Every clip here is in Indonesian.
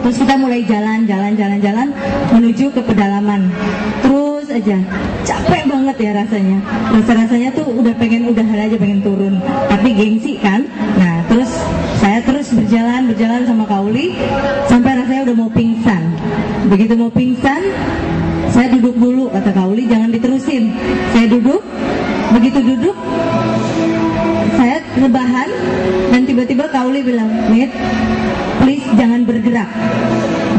Terus kita mulai jalan menuju ke pedalaman. Terus aja capek banget ya rasanya. Rasanya tuh udah udahan aja, pengen turun. Tapi gengsi kan. Nah terus saya terus berjalan sama Kak Uli sampai rasanya udah mau pingsan. Begitu mau pingsan, saya duduk dulu, kata Kak Uli, jangan diterusin. Saya duduk, begitu duduk saya rebahan dan tiba-tiba Kak Uli bilang, "Mit, please jangan bergerak."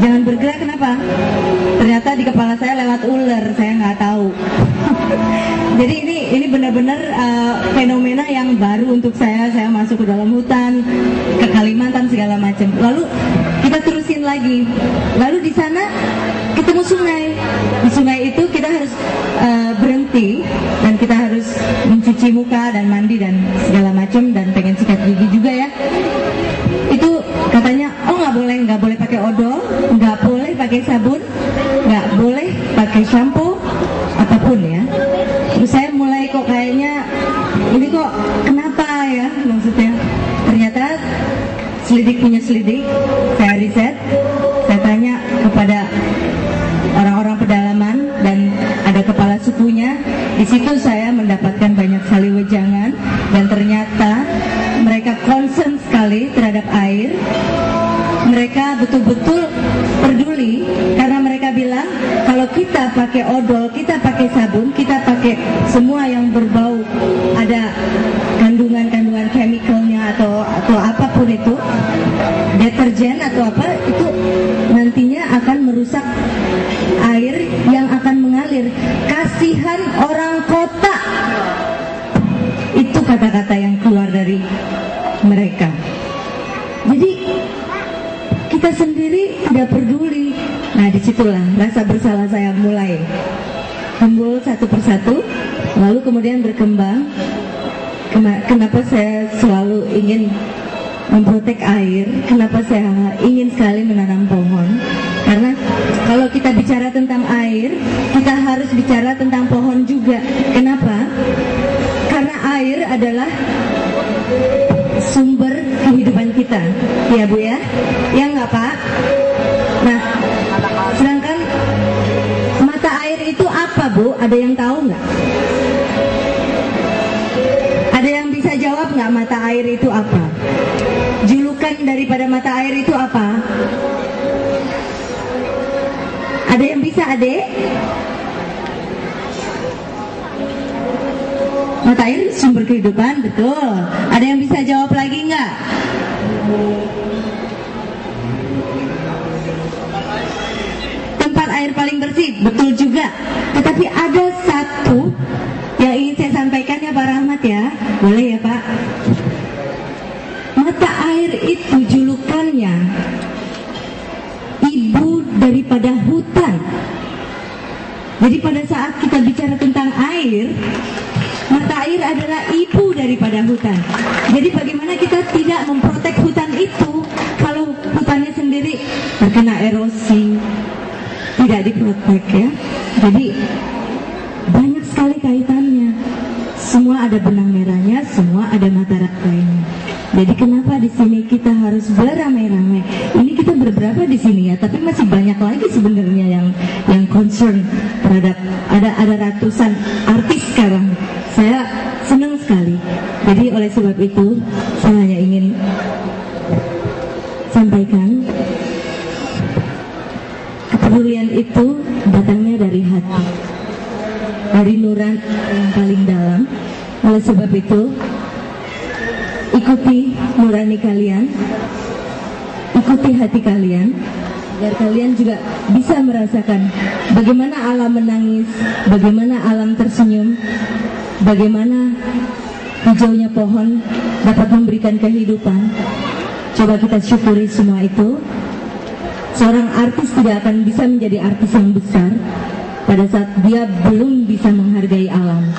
Jangan bergerak kenapa? Ternyata di kepala saya lewat ular, saya nggak tahu. Jadi ini benar-benar fenomena yang baru untuk saya. Saya masuk ke dalam hutan, ke Kalimantan segala macam. Lalu kita terusin lagi. Lalu di sana ketemu sungai. Di sungai itu kita harus berhenti dan kita harus mencuci muka dan mandi dan segala macam dan pengen sikat gigi juga ya. Itu katanya, oh nggak boleh pakai odol, nggak boleh pakai sabun, nggak boleh pakai shampoo apapun ya. Terus saya mulai kok kayaknya ini kok kenapa ya, maksudnya ternyata selidik punya selidik. Saya riset, saya tanya kepada orang-orang pedalaman dan ada kepala sukunya. Di situ saya mendapatkan banyak sekali wejangan dan ternyata mereka concern sekali terhadap air. Mereka betul-betul peduli karena mereka bilang kalau kita pakai odol, kita pakai sabun, kita pakai semua yang berbau ada kandungan-kandungan chemicalnya atau apapun itu, deterjen atau apa, itu nantinya akan merusak air yang akan mengalir. Kasihan orang kota. Itu kata-kata yang keluar dari mereka. Jadi kita sendiri tidak peduli. Nah disitulah rasa bersalah saya mulai timbul satu persatu, lalu kemudian berkembang. Kenapa saya selalu ingin memprotek air, kenapa saya ingin sekali menanam pohon. Karena kalau kita bicara tentang air, kita harus bicara tentang pohon juga. Kenapa? Karena air adalah sumber kehidupan kita, ya Bu ya? Ya nggak Pak? Nah, sedangkan mata air itu apa Bu? Ada yang tahu nggak? Ada yang bisa jawab nggak mata air itu apa? Julukan daripada mata air itu apa? Ada yang bisa, Adek? Mata air sumber kehidupan, betul. Ada yang bisa jawab lagi nggak? Tempat air paling bersih, betul juga. Tetapi ada satu yang ingin saya sampaikan ya Pak Rahmat ya. Boleh ya Pak? Mata air itu julukannya ibu daripada hutan. Jadi pada saat kita bicara tentang air, mata air adalah ibu daripada hutan. Jadi bagaimana kita tidak memprotek hutan itu kalau hutannya sendiri terkena erosi, tidak diprotek ya. Jadi banyak sekali kaitannya. Semua ada benang merahnya, semua ada mata rantainya. Jadi kenapa di sini kita harus beramai-ramai? Ini kita berberapa di sini ya, tapi masih banyak lagi sebenarnya yang concern terhadap ada ratusan artis sekarang. Saya senang sekali. Jadi oleh sebab itu saya hanya ingin sampaikan kepedulian itu datangnya dari hati, dari nurani yang paling dalam. Oleh sebab itu ikuti nurani kalian, ikuti hati kalian, agar kalian juga bisa merasakan bagaimana alam menangis, bagaimana alam tersenyum, bagaimana hijaunya pohon dapat memberikan kehidupan. Coba kita syukuri semua itu. Seorang artis tidak akan bisa menjadi artis yang besar pada saat dia belum bisa menghargai alam.